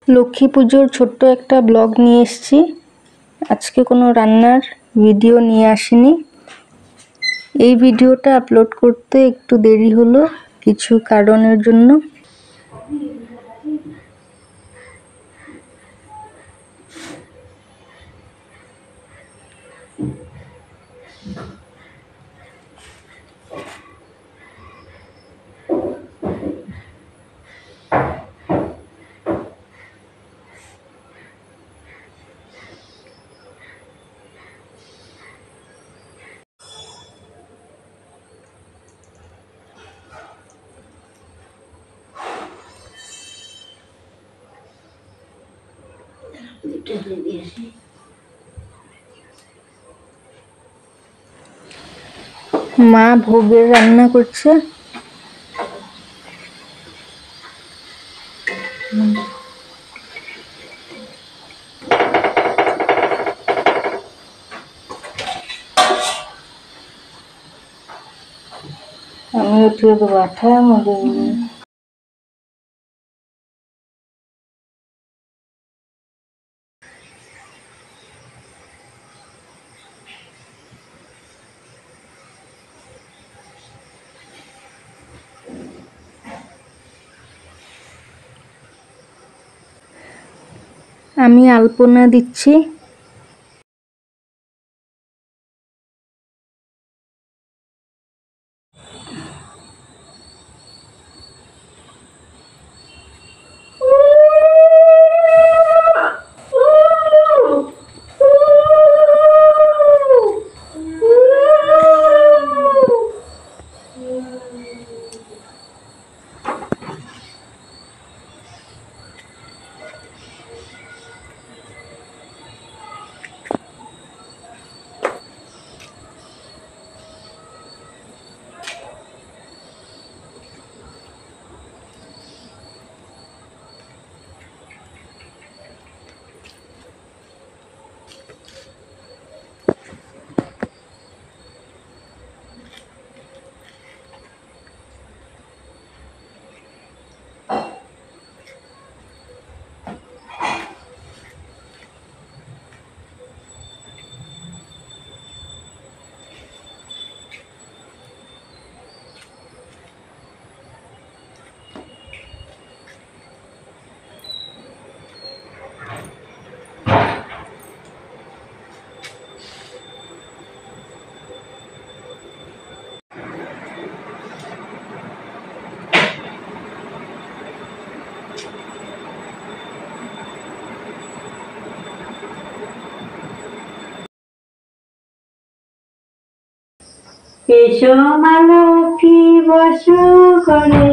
লক্ষ্মী পুজোর ছোট্ট একটা ব্লগ নিয়ে এসেছি। আজকে কোনো রান্নার ভিডিও নিয়ে আসিনি। এই ভিডিওটা আপলোড করতে একটু দেরি হলো কিছু কারণের জন্য। মা ভোগের রান্না করছে। আমি উঠিয়ে দেবো আঠায় মধ্যে। আমি আলপনা দিচ্ছি। এসো মা লক্ষ্মী বসো ঘরে,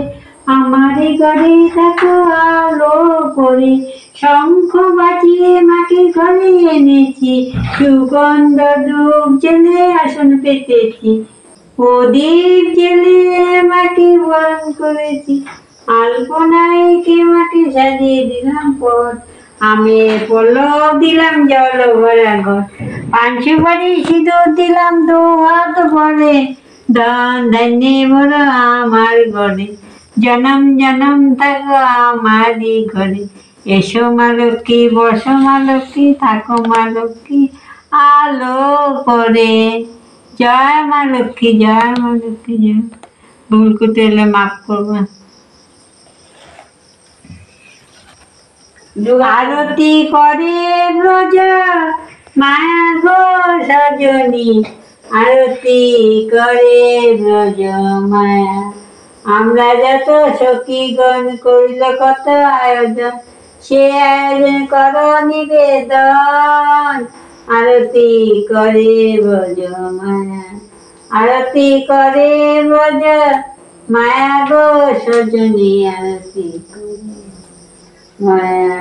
আমারই ঘরে থাকো আলো করে। শঙ্খ বাজিয়ে মাকে ঘরে এনেছি, সুগন্ধ ধূপ জেলে আসন পেতেছি। প্রদীপ জেলে মাকে বরণ করেছি, আলপনায় কে মাকে সাজিয়ে দিলাম পথ। আমের পল্লব দিলাম জল ভরা ঘর, পান সুপারি সিঁদুর দিলাম দু হাত ভরে। ধন ধান্যে ভরা আমার ঘরে, জনম জনম থাকো আমারই ঘরে। এসো মা লক্ষ্মী বসো মা লক্ষ্মী থাকো মা লক্ষ্মী আলো করে। জয় মা লক্ষ্মী, জয় মা লক্ষ্মী, জয়। ভুল করতে এলে মাফ করবে। আরতি করে ব্রজ মায়া গো সজনী, আরতি করে ব্রজ মায়া। আমরা যত সখীগণ করিল কত আয়োজন, সে আয়োজন কর নিবেদন। আরতি করে ব্রজ মায়া, আরতি করে ব্রজ মায়া গো সজনী, আরতি করে মায়া।